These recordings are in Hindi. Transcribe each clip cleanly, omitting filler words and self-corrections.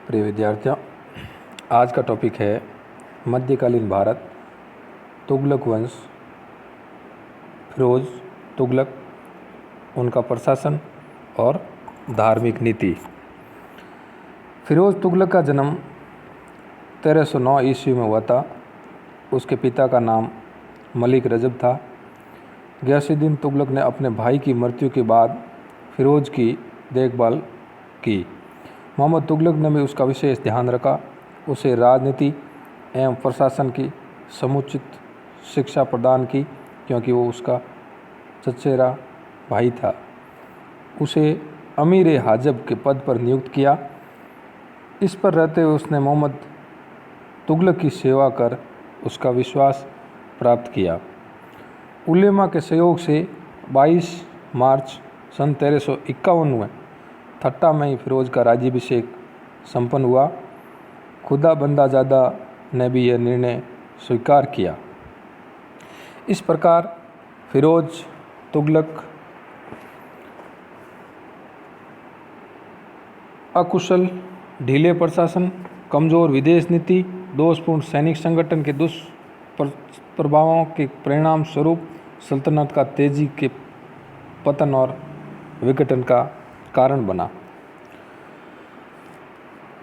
प्रिय विद्यार्थियों, आज का टॉपिक है मध्यकालीन भारत, तुगलक वंश, फिरोज तुगलक, उनका प्रशासन और धार्मिक नीति। फिरोज तुगलक का जन्म 1309 ईस्वी में हुआ था। उसके पिता का नाम मलिक रजब था। गयासुद्दीन तुगलक ने अपने भाई की मृत्यु के बाद फिरोज की देखभाल की। मोहम्मद तुगलक ने भी उसका विशेष ध्यान रखा। उसे राजनीति एवं प्रशासन की समुचित शिक्षा प्रदान की, क्योंकि वो उसका चचेरा भाई था। उसे अमीर हाजब के पद पर नियुक्त किया। इस पर रहते हुए उसने मोहम्मद तुगलक की सेवा कर उसका विश्वास प्राप्त किया। उलेमा के सहयोग से 22 मार्च सन 1351 में ठट्टा में ही फिरोज का राज्याभिषेक संपन्न हुआ। खुदा बंदाजादा ने भी यह निर्णय स्वीकार किया। इस प्रकार फिरोज तुगलक अकुशल, ढीले प्रशासन, कमज़ोर विदेश नीति, दोषपूर्ण सैनिक संगठन के दुष्प्रभावों के परिणाम स्वरूप सल्तनत का तेजी के पतन और विघटन का कारण बना।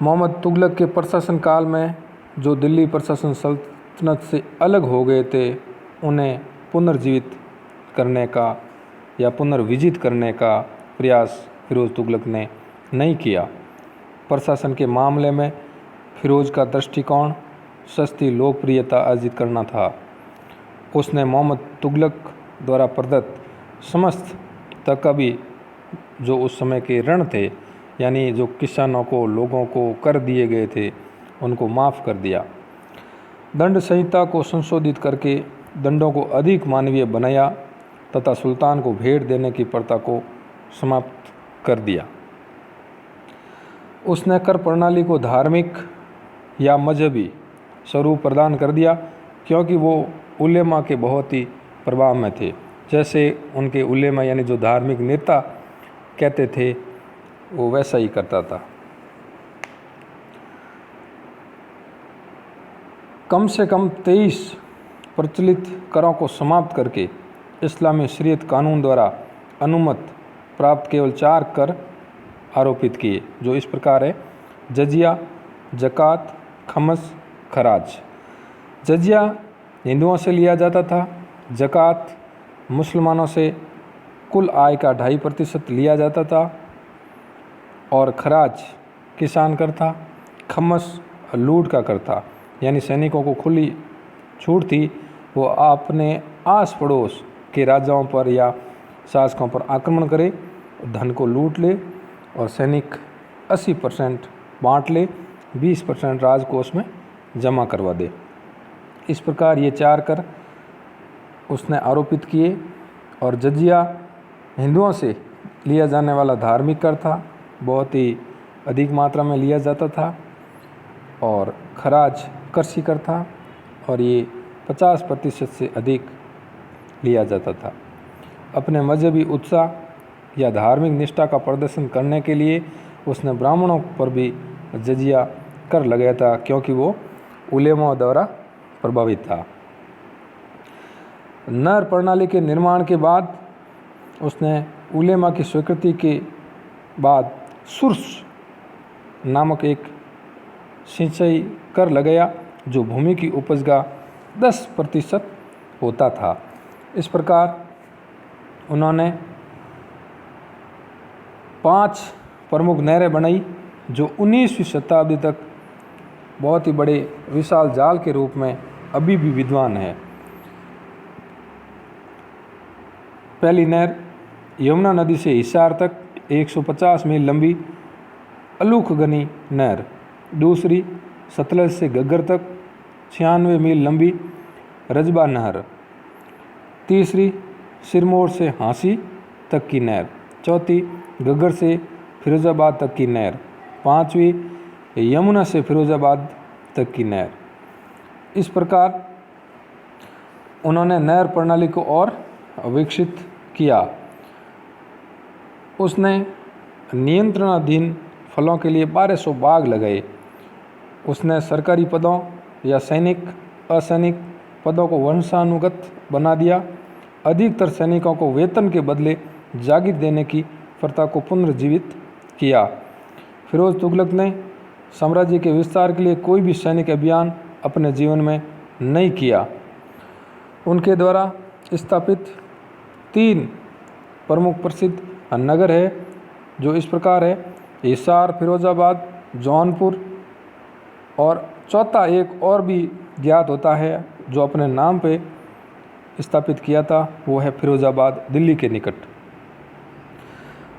मोहम्मद तुगलक के प्रशासन काल में जो दिल्ली प्रशासन सल्तनत से अलग हो गए थे, उन्हें पुनर्जीवित करने का या पुनर्विजित करने का प्रयास फिरोज तुगलक ने नहीं किया। प्रशासन के मामले में फिरोज का दृष्टिकोण सस्ती लोकप्रियता अर्जित करना था। उसने मोहम्मद तुगलक द्वारा प्रदत्त समस्त तकाबी जो उस समय के ऋण थे, यानी जो किसानों को, लोगों को कर दिए गए थे, उनको माफ़ कर दिया। दंड संहिता को संशोधित करके दंडों को अधिक मानवीय बनाया तथा सुल्तान को भेंट देने की प्रथा को समाप्त कर दिया। उसने कर प्रणाली को धार्मिक या मजहबी स्वरूप प्रदान कर दिया, क्योंकि वो उलेमा के बहुत ही प्रभाव में थे। जैसे उनके उलेमा यानी जो धार्मिक नेता कहते थे, वो वैसा ही करता था। कम से कम 23 प्रचलित करों को समाप्त करके इस्लामी शरीयत कानून द्वारा अनुमत प्राप्त केवल 4 कर आरोपित किए, जो इस प्रकार है: जजिया, ज़कात, खमस, खराज। जजिया हिंदुओं से लिया जाता था। ज़कात मुसलमानों से कुल आय का 2.5% लिया जाता था। और खराज किसान कर था। खमस लूट का कर था, यानी सैनिकों को खुली छूट थी, वो अपने आस पड़ोस के राजाओं पर या शासकों पर आक्रमण करे, धन को लूट ले और सैनिक 80% बांट ले, 20% राजकोष में जमा करवा दे। इस प्रकार ये 4 कर उसने आरोपित किए। और जजिया हिंदुओं से लिया जाने वाला धार्मिक कर था, बहुत ही अधिक मात्रा में लिया जाता था। और खराज कृषि कर था, और ये 50% से अधिक लिया जाता था। अपने मजहबी उत्साह या धार्मिक निष्ठा का प्रदर्शन करने के लिए उसने ब्राह्मणों पर भी जजिया कर लगाया था, क्योंकि वो उलेमा द्वारा प्रभावित था। नर प्रणाली के निर्माण के बाद उसने उलेमा की स्वीकृति के बाद सुर्स नामक एक सिंचाई कर लगाया, जो भूमि की उपज का 10% होता था। इस प्रकार उन्होंने 5 प्रमुख नहरें बनाई, जो 19वीं शताब्दी तक बहुत ही बड़े विशाल जाल के रूप में अभी भी विद्वान है। पहली नहर यमुना नदी से हिसार तक 150 मील लंबी अलूखगनी नहर। दूसरी सतलज से घग्गर तक 96 मील लंबी रजबा नहर। तीसरी सिरमौर से हांसी तक की नहर। चौथी घग्गर से फिरोजाबाद तक की नहर। 5वीं यमुना से फिरोजाबाद तक की नहर। इस प्रकार उन्होंने नहर प्रणाली को और विकसित किया। उसने नियंत्रणाधीन फलों के लिए 1200 बाग लगाए। उसने सरकारी पदों या सैनिक असैनिक पदों को वंशानुगत बना दिया। अधिकतर सैनिकों को वेतन के बदले जागीर देने की प्रथा को पुनर्जीवित किया। फिरोज तुगलक ने साम्राज्य के विस्तार के लिए कोई भी सैनिक अभियान अपने जीवन में नहीं किया। उनके द्वारा स्थापित 3 प्रमुख प्रसिद्ध नगर है जो इस प्रकार है: हिसार, फिरोजाबाद, जौनपुर, और चौथा एक और भी ज्ञात होता है जो अपने नाम पे स्थापित किया था, वो है फिरोजाबाद, दिल्ली के निकट।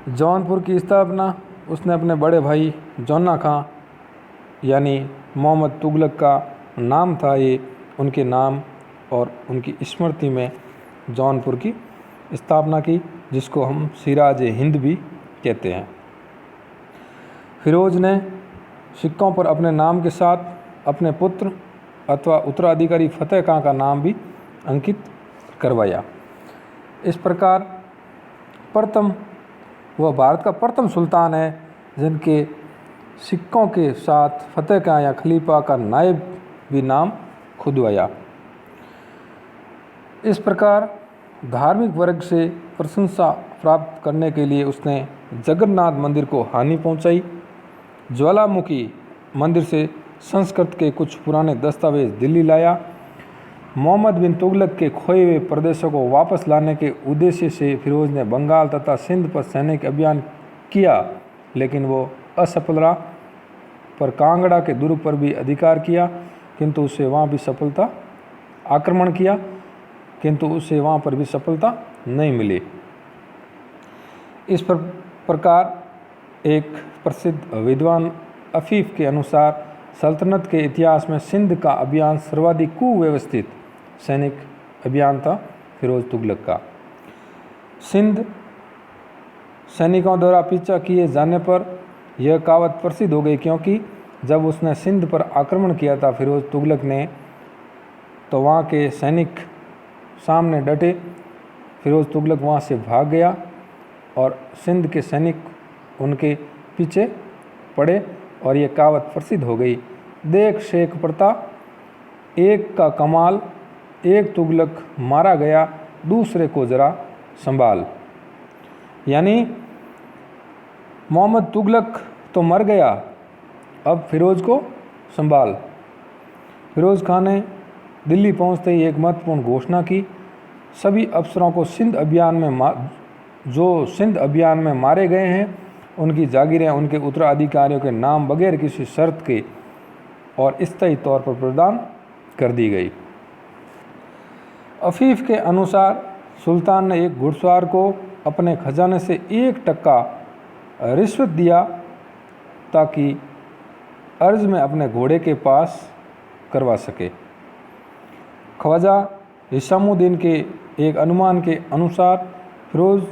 जौनपुर की स्थापना उसने अपने बड़े भाई जौना खां यानी मोहम्मद तुगलक का नाम था ये, उनके नाम और उनकी स्मृति में जौनपुर की स्थापना की, जिसको हम सिराज हिंद भी कहते हैं। फिरोज ने सिक्कों पर अपने नाम के साथ अपने पुत्र अथवा उत्तराधिकारी फतेह खां का नाम भी अंकित करवाया। इस प्रकार प्रथम वह भारत का प्रथम सुल्तान है जिनके सिक्कों के साथ फतेह खां या खलीफा का नायब भी नाम खुदवाया। इस प्रकार धार्मिक वर्ग से प्रशंसा प्राप्त करने के लिए उसने जगन्नाथ मंदिर को हानि पहुंचाई। ज्वालामुखी मंदिर से संस्कृत के कुछ पुराने दस्तावेज दिल्ली लाया। मोहम्मद बिन तुगलक के खोए हुए प्रदेशों को वापस लाने के उद्देश्य से फिरोज ने बंगाल तथा सिंध पर सैनिक अभियान किया, लेकिन वो असफल रहा। पर कांगड़ा के दुर्ग पर भी अधिकार किया, किंतु उसे वहाँ भी सफलता आक्रमण किया, किंतु उसे वहाँ पर भी सफलता नहीं मिली। इस प्रकार एक प्रसिद्ध विद्वान अफीफ के अनुसार सल्तनत के इतिहास में सिंध का अभियान सर्वाधिक कुव्यवस्थित सैनिक अभियान था फिरोज तुगलक का। सिंध सैनिकों द्वारा पीछा किए जाने पर यह कहावत प्रसिद्ध हो गई, क्योंकि जब उसने सिंध पर आक्रमण किया था फिरोज तुगलक ने, तो वहाँ के सैनिक सामने डटे। फिरोज तुगलक वहाँ से भाग गया और सिंध के सैनिक उनके पीछे पड़े और ये कहावत प्रसिद्ध हो गई: देख शेख प्रताप, एक का कमाल, एक तुगलक मारा गया, दूसरे को जरा संभाल। यानी मोहम्मद तुगलक तो मर गया, अब फिरोज को संभाल। फिरोज खां ने दिल्ली पहुंचते ही एक महत्वपूर्ण घोषणा की: सभी अफसरों को सिंध अभियान में मारे गए हैं उनकी जागीरें उनके उत्तराधिकारियों के नाम बगैर किसी शर्त के और स्थायी तौर पर प्रदान कर दी गई। अफीफ के अनुसार सुल्तान ने एक घुड़सवार को अपने खजाने से 1% रिश्वत दिया ताकि अर्ज में अपने घोड़े के पास करवा सके। ख्वाजा हिसामुद्दीन के एक अनुमान के अनुसार फिरोज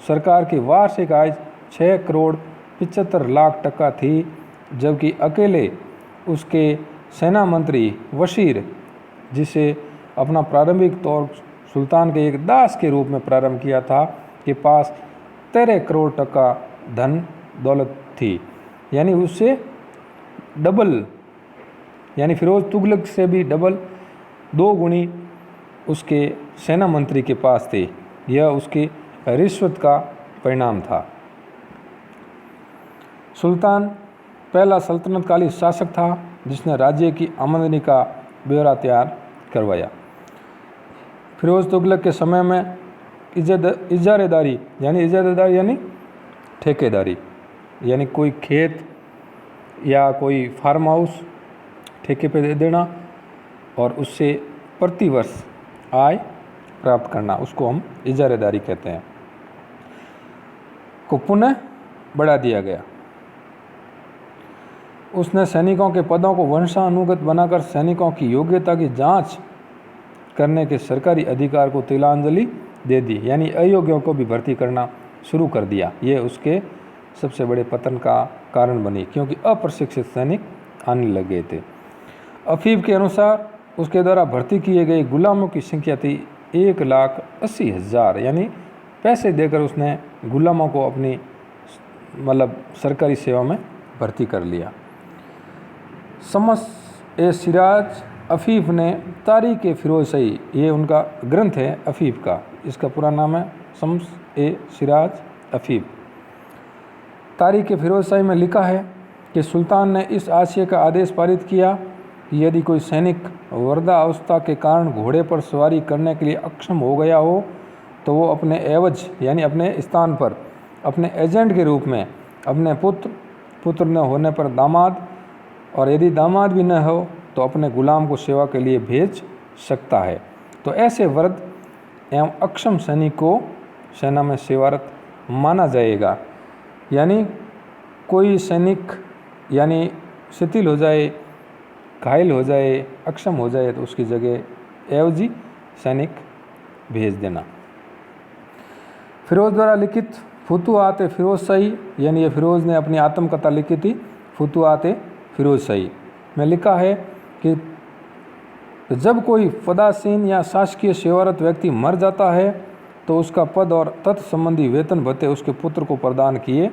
सरकार की वार्षिक आय 6 करोड़ 75 लाख टका थी, जबकि अकेले उसके सेना मंत्री वशीर, जिसे अपना प्रारंभिक तौर सुल्तान के एक दास के रूप में प्रारंभ किया था, के पास 13 करोड़ टका धन दौलत थी। यानी उससे डबल, यानी फिरोज तुगलक से भी डबल 2 गुनी उसके सेना मंत्री के पास थे। यह उसकी रिश्वत का परिणाम था। सुल्तान पहला सल्तनतकाली शासक था जिसने राज्य की आमदनी का ब्यौरा तैयार करवाया। फिरोज तुगलक के समय में इजारेदारी यानी ठेकेदारी, यानी कोई खेत या कोई फार्म हाउस ठेके पे दे देना और उससे प्रतिवर्ष आय प्राप्त करना, उसको हम इजारेदारी कहते हैं, को पुनः बढ़ा दिया गया। उसने सैनिकों के पदों को वंशानुगत बनाकर सैनिकों की योग्यता की जांच करने के सरकारी अधिकार को तिलांजलि दे दी, यानी अयोग्यों को भी भर्ती करना शुरू कर दिया। ये उसके सबसे बड़े पतन का कारण बनी, क्योंकि अप्रशिक्षित सैनिक आने लग गए थे। अफीफ के अनुसार उसके द्वारा भर्ती किए गए गुलामों की संख्या थी 1,80,000, यानी पैसे देकर उसने गुलामों को अपनी सरकारी सेवा में भर्ती कर लिया। शम्स-ए-सिराज अफ़ीफ़ ने तारीख़-ए-फ़िरोज़शाही, ये उनका ग्रंथ है अफ़ीफ़ का, इसका पूरा नाम है शम्स-ए-सिराज अफ़ीफ़। तारीख़-ए-फ़िरोज़शाही में लिखा है कि सुल्तान ने इस आशय का आदेश पारित किया कि यदि कोई सैनिक वृद्धावस्था के कारण घोड़े पर सवारी करने के लिए अक्षम हो गया हो तो वो अपने एवज यानी अपने स्थान पर अपने एजेंट के रूप में अपने पुत्र न होने पर दामाद, और यदि दामाद भी न हो तो अपने गुलाम को सेवा के लिए भेज सकता है। तो ऐसे वृद्ध एवं अक्षम सैनिक को सेना में सेवारत माना जाएगा। यानी कोई सैनिक यानी शिथिल हो जाए, घायल हो जाए, अक्षम हो जाए तो उसकी जगह एवजी सैनिक भेज देना। फिरोज द्वारा लिखित फुतुहात-ए-फ़िरोज़शाही, यानी ये फिरोज़ ने अपनी आत्मकथा लिखी थी फुतुहात-ए-फ़िरोज़शाही में लिखा है कि जब कोई पदासीन या शासकीय सेवारत व्यक्ति मर जाता है तो उसका पद और तत्संबंधी वेतन भत्ते उसके पुत्र को प्रदान किए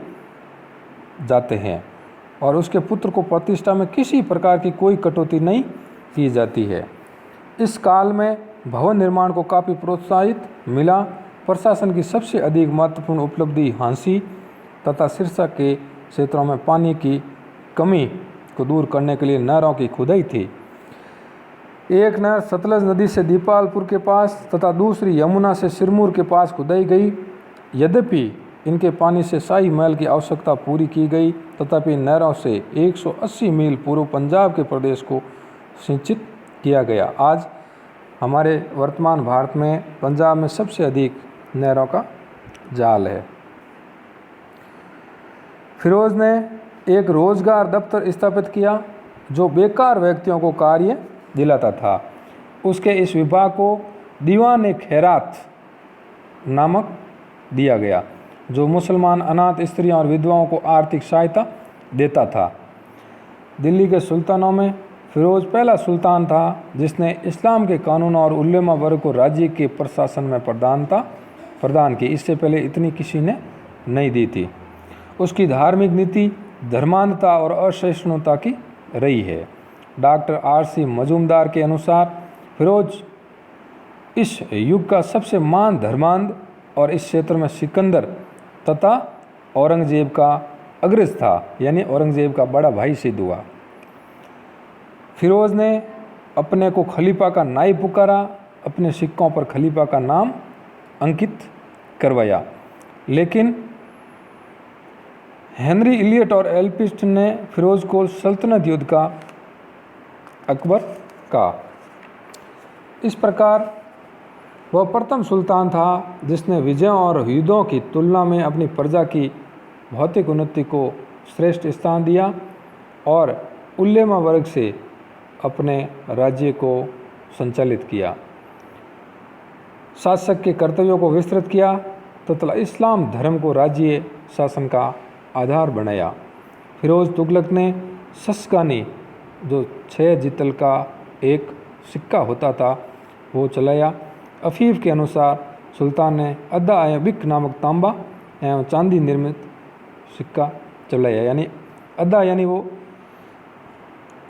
जाते हैं और उसके पुत्र को प्रतिष्ठा में किसी प्रकार की कोई कटौती नहीं की जाती है। इस काल में भवन निर्माण को काफ़ी प्रोत्साहित मिला। प्रशासन की सबसे अधिक महत्वपूर्ण उपलब्धि हांसी तथा सिरसा के क्षेत्रों में पानी की कमी को दूर करने के लिए नहरों की खुदाई थी। एक नहर सतलज नदी से दीपालपुर के पास तथा दूसरी यमुना से सिरमौर के पास खुदाई गई। यद्यपि इनके पानी से शाही महल की आवश्यकता पूरी की गई, तथापि नहरों से 180 मील पूर्व पंजाब के प्रदेश को सिंचित किया गया। आज हमारे वर्तमान भारत में पंजाब में सबसे अधिक नहरों का जाल है। फिरोज ने एक रोजगार दफ्तर स्थापित किया जो बेकार व्यक्तियों को कार्य दिलाता था। उसके इस विभाग को दीवान-ए-खैरात नामक दिया गया जो मुसलमान अनाथ स्त्रियों और विधवाओं को आर्थिक सहायता देता था। दिल्ली के सुल्तानों में फिरोज पहला सुल्तान था जिसने इस्लाम के कानून और उलेमा वर्ग को राज्य के प्रशासन में प्रदान की। इससे पहले इतनी किसी ने नहीं दी थी। उसकी धार्मिक नीति धर्मांधता और असहिष्णुता की रही है। Doctor R.C. मजूमदार के अनुसार फिरोज इस युग का सबसे महान धर्मांध और इस क्षेत्र में सिकंदर तथा औरंगजेब का अग्रज था, यानी औरंगजेब का बड़ा भाई सिद्ध हुआ। फिरोज ने अपने को खलीफा का नायब पुकारा, अपने सिक्कों पर खलीफा का नाम अंकित करवाया, लेकिन हेनरी इलियट और एल्फिस्ट ने फिरोज को सल्तनत युद्ध का अकबर कहा। इस प्रकार वह प्रथम सुल्तान था जिसने विजयों और युद्धों की तुलना में अपनी प्रजा की भौतिक उन्नति को श्रेष्ठ स्थान दिया और उलेमा वर्ग से अपने राज्य को संचालित किया, शासक के कर्तव्यों को विस्तृत किया तथा इस्लाम धर्म को राज्य शासन का आधार बनाया। फिरोज तुगलक ने शस्कानी, जो 6 जितल का एक सिक्का होता था, वो चलाया। अफ़ीफ़ के अनुसार सुल्तान ने अद्दा एवं बिक नामक तांबा एवं चांदी निर्मित सिक्का चलाया। यानी अद्दा यानी वो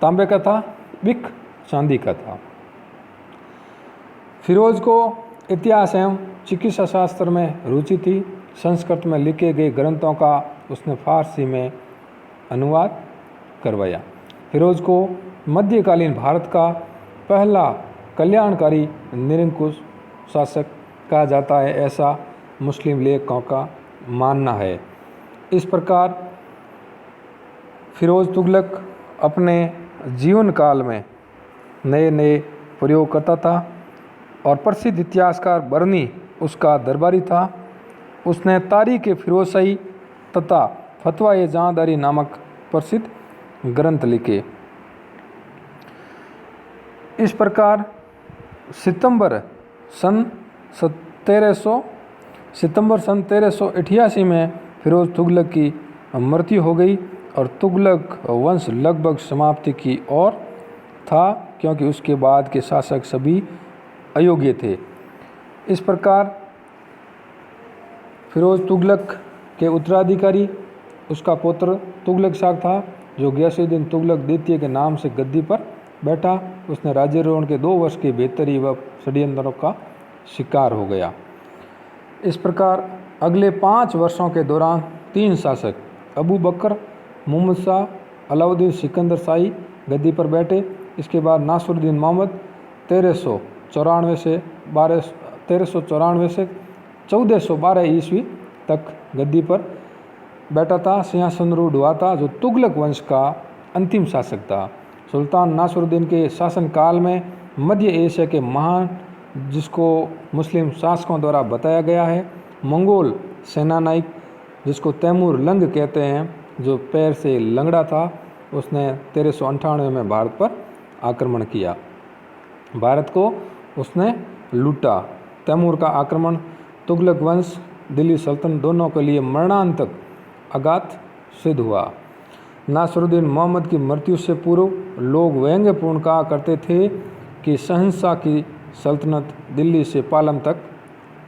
तांबे का था, बिक चांदी का था। फिरोज को इतिहास एवं चिकित्सा शास्त्र में रुचि थी। संस्कृत में लिखे गए ग्रंथों का उसने फारसी में अनुवाद करवाया। फिरोज को मध्यकालीन भारत का पहला कल्याणकारी निरंकुश शासक कहा जाता है, ऐसा मुस्लिम लेखकों का मानना है। इस प्रकार फिरोज तुगलक अपने जीवन काल में नए नए प्रयोग करता था और प्रसिद्ध इतिहासकार बरनी उसका दरबारी था। उसने तारीख़-ए-फ़िरोज़शाही तथा फतवा-ए-जहांदारी नामक प्रसिद्ध ग्रंथ लिखे। इस प्रकार सितंबर सन 1388 में फिरोज तुगलक की मृत्यु हो गई और तुगलक वंश लगभग समाप्ति की ओर था, क्योंकि उसके बाद के शासक सभी अयोग्य थे। इस प्रकार फिरोज तुगलक के उत्तराधिकारी उसका पुत्र तुगलक शाह था, जो गयासुद्दीन तुगलक द्वितीय के नाम से गद्दी पर बैठा। उसने राज्यारोहण के 2 वर्ष की बेहतरी व षड्यंत्रों का शिकार हो गया। इस प्रकार अगले 5 वर्षों के दौरान 3 शासक अबू बकर, मोहम्मद शाह, अलाउद्दीन सिकंदर शाही गद्दी पर बैठे। इसके बाद नासिरुद्दीन मोहम्मद 1394 से 1412 ईस्वी तक गद्दी पर बैठा था, सिंहासनरूढ़ हुआ था, जो तुगलक वंश का अंतिम शासक था। सुल्तान नासिरुद्दीन के शासनकाल में मध्य एशिया के महान, जिसको मुस्लिम शासकों द्वारा बताया गया है, मंगोल सेनानायक, जिसको तैमूर लंग कहते हैं, जो पैर से लंगड़ा था, उसने 1398 में भारत पर आक्रमण किया। भारत को उसने लूटा। तैमूर का आक्रमण तुगलक वंश, दिल्ली सल्तनत दोनों के लिए मरणांतक आघात सिद्ध हुआ। नासिरुद्दीन मोहम्मद की मृत्यु से पूर्व लोग व्यंग्यपूर्ण कहा करते थे कि शहंशाह की सल्तनत दिल्ली से पालम तक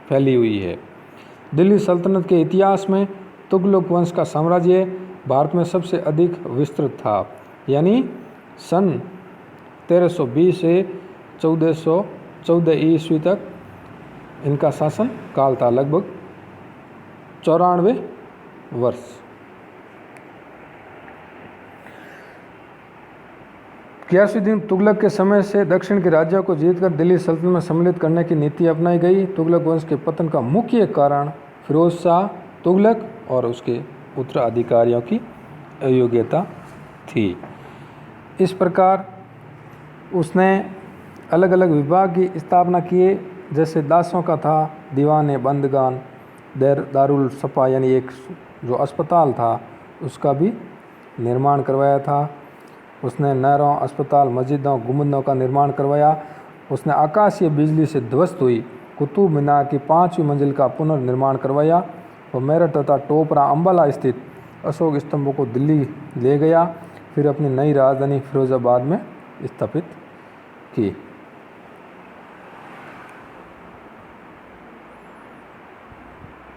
फैली हुई है। दिल्ली सल्तनत के इतिहास में तुगलक वंश का साम्राज्य भारत में सबसे अधिक विस्तृत था, यानी सन 1320 से 1414 ईस्वी तक इनका शासन काल था, लगभग 94 वर्ष। गयासुद्दीन तुगलक के समय से दक्षिण के राज्यों को जीतकर दिल्ली सल्तनत में सम्मिलित करने की नीति अपनाई गई। तुगलक वंश के पतन का मुख्य कारण फिरोज शाह तुगलक और उसके उत्तराधिकारियों की अयोग्यता थी। इस प्रकार उसने अलग अलग विभाग की स्थापना किए, जैसे दासों का था दीवान बंदगान, दारुल सफा यानी एक जो अस्पताल था उसका भी निर्माण करवाया था। उसने नहरों, अस्पताल, मस्जिदों, गुंबदों का निर्माण करवाया। उसने आकाशीय बिजली से ध्वस्त हुई कुतुब मीनार की 5वीं मंजिल का पुनर्निर्माण करवाया। वो मेरठ तथा टोपरा, अंबाला स्थित अशोक स्तंभों को दिल्ली ले गया, फिर अपनी नई राजधानी फिरोजाबाद में स्थापित की।